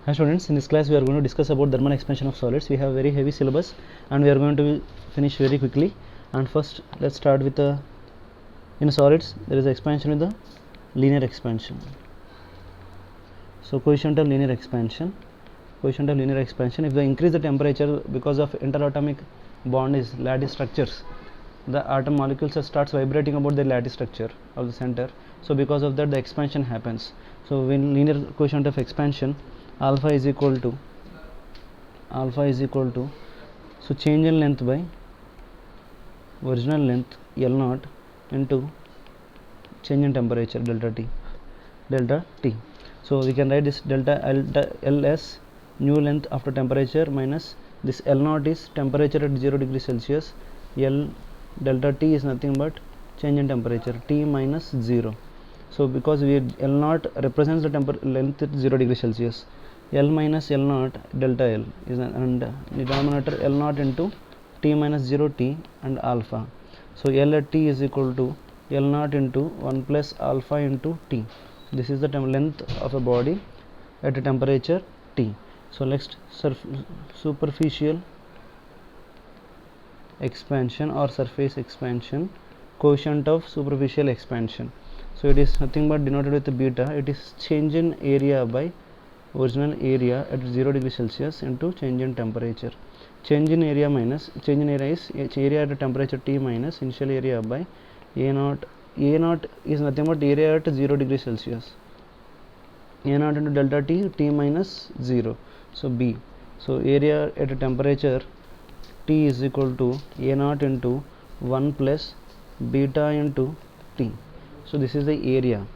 Hi students, in this class we are going to discuss about thermal expansion of solids. We have very heavy syllabus and we are going to finish very quickly. And first let's start with in solids there is expansion with the linear expansion. So coefficient of linear expansion. Coefficient of linear expansion, if they increase the temperature because of interatomic bond is lattice structures, the atom molecules starts vibrating about the lattice structure of the center. So because of that the expansion happens. So when linear coefficient of expansion, alpha is equal to so change in length by original length L0 into change in temperature delta T. So we can write this delta Ls new length after temperature minus this L0 is temperature at 0 degree Celsius. L delta T is nothing but change in temperature T minus 0. So because L0 represents the length at 0 degree Celsius, L minus L0 delta L is and denominator L0 into T minus 0 T and alpha. So L at T is equal to L0 into 1 plus alpha into T. This is the length of a body at a temperature T. So next, superficial expansion or surface expansion, coefficient of superficial expansion. So it is nothing but denoted with beta. It is change in area by original area at 0 degree Celsius into change in temperature. Change in area minus change in area is area at a temperature T minus initial area by A0. A0 is nothing but area at 0 degree Celsius. A0 into delta T, T minus 0. So B. So area at a temperature T is equal to A0 into 1 plus beta into T. So this is the area.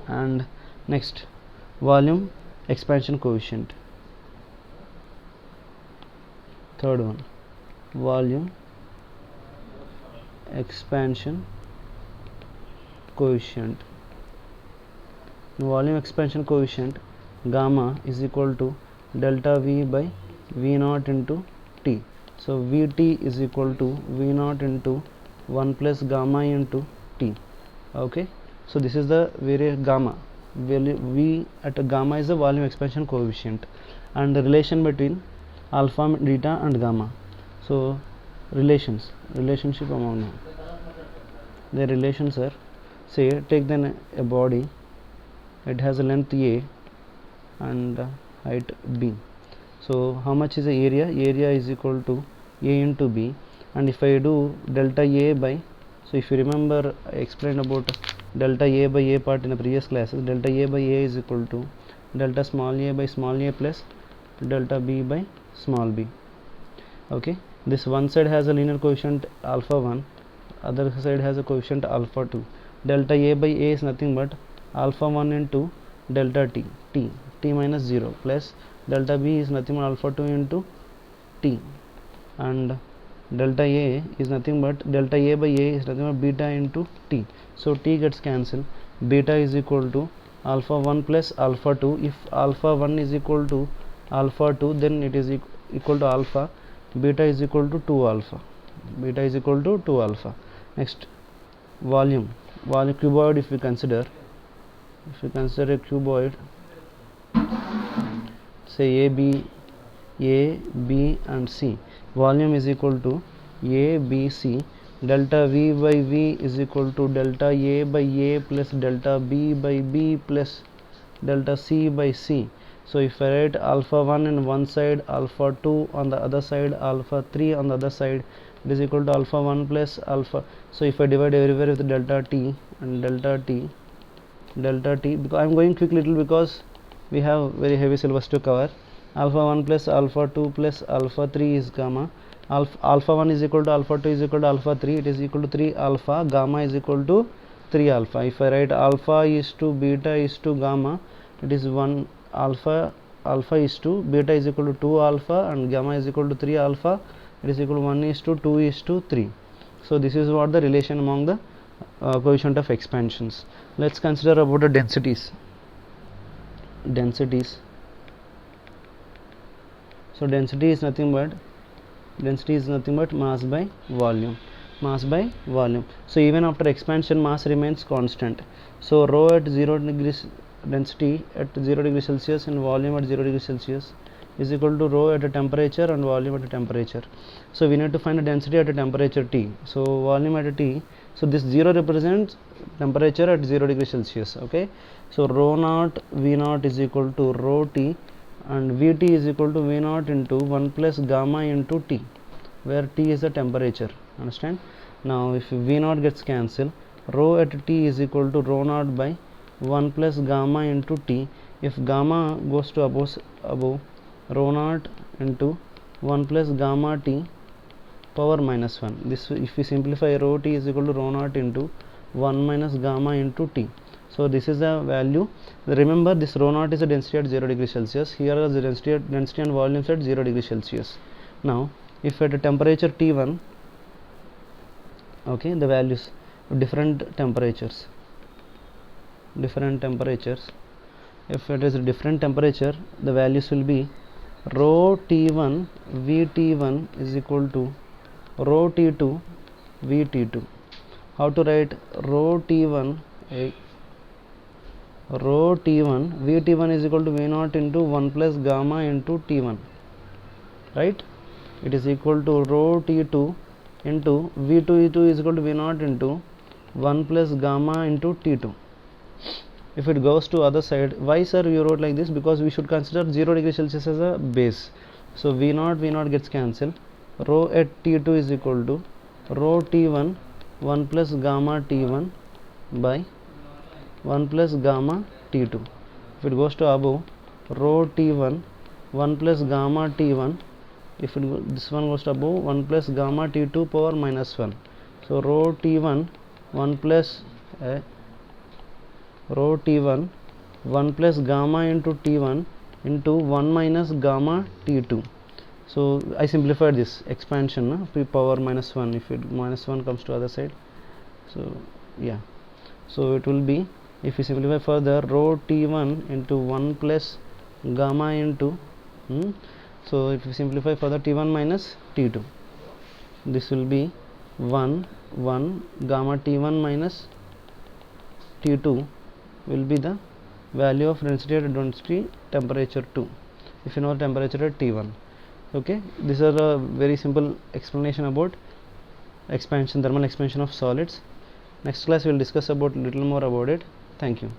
And next, volume expansion coefficient. Third one, volume expansion coefficient. Volume expansion coefficient gamma is equal to delta V by V0 into T. So Vt is equal to V0 into 1 plus gamma into T. Okay, so this is the various gamma value. V at gamma is the volume expansion coefficient and the relation between alpha, beta and gamma. So relationship among them, the relations are, say take then a body, it has a length A and height B. So how much is the area? Area is equal to A into B, and if I do delta A by, so if you remember I explained about delta A by A part in the previous classes. Delta A by A is equal to delta small a by small a plus delta B by small b. Okay, this one side has a linear coefficient alpha 1, other side has a coefficient alpha 2. Delta A by A is nothing but alpha 1 into delta T minus 0 plus delta B is nothing but alpha 2 into T, and delta A is nothing but delta A by A is nothing but beta into T. So T gets cancelled. Beta is equal to alpha 1 plus alpha 2. If alpha 1 is equal to alpha 2, then it is equal to alpha. Beta is equal to 2 alpha. Beta is equal to 2 alpha. Next, volume cuboid. If we consider a cuboid, say A, B and C, volume is equal to A, B, C. Delta V by V is equal to delta A by A plus delta B by B plus delta C by C. So if I write alpha 1 on one side, alpha 2 on the other side, alpha 3 on the other side, it is equal to alpha 1 plus alpha. So if I divide everywhere with delta T and delta T, because I am going quick little because we have very heavy syllabus to cover. Alpha 1 plus alpha 2 plus alpha 3 is gamma. Alpha 1 is equal to alpha 2 is equal to alpha 3, it is equal to 3 alpha. Gamma is equal to 3 alpha. If I write alpha is to beta is to gamma, it is 1 alpha is to beta is equal to 2 alpha and gamma is equal to 3 alpha. It is equal to 1 is to 2 is to 3. So this is what the relation among the coefficient of expansions. Let's consider about the densities. So density is nothing but mass by volume. So even after expansion, mass remains constant. So rho at 0 degrees density at 0 degree Celsius and volume at 0 degree Celsius is equal to rho at a temperature and volume at a temperature. So we need to find the density at a temperature T. So volume at a T, so this 0 represents temperature at 0 degree Celsius. Okay, so rho naught V naught is equal to rho T, and Vt is equal to V naught into 1 plus gamma into T, where T is the temperature. Understand? Now if V naught gets cancelled, rho at T is equal to rho naught by 1 plus gamma into T. If gamma goes to above rho naught into 1 plus gamma T power minus 1. This, if we simplify, rho T is equal to rho naught into 1 minus gamma into T. So this is the value. Remember, this rho naught is the density at 0 degree Celsius. Here is the density and volumes at 0 degree Celsius. Now if at a temperature T1, okay, the values different temperatures, if it is a different temperature, the values will be rho T1 Vt1 is equal to rho T2 Vt2. How to write rho T1 Vt1 is equal to V naught into 1 plus gamma into T1, right? It is equal to rho T2 into V2 is equal to V naught into 1 plus gamma into T2. If it goes to other side, why sir you wrote like this? Because we should consider 0 degree Celsius as a base. So V naught gets cancelled. Rho at T2 is equal to rho T1 1 plus gamma T1 by 1 plus gamma T2. If it goes to above, rho T1 1 plus gamma T1, if this one goes to above, 1 plus gamma T2 power minus 1. So rho T1 1 plus rho T1 1 plus gamma into T1 into 1 minus gamma T2. So I simplified this expansion, p power minus 1, if it minus 1 comes to other side. So yeah, so it will be, if we simplify further, rho T1 into 1 plus gamma into so if we simplify further, T1 minus T2, this will be 1 gamma T1 minus T2 will be the value of density at density temperature 2, if you know temperature at T1. Okay, these are a very simple explanation about thermal expansion of solids. Next class we will discuss about little more about it. Thank you.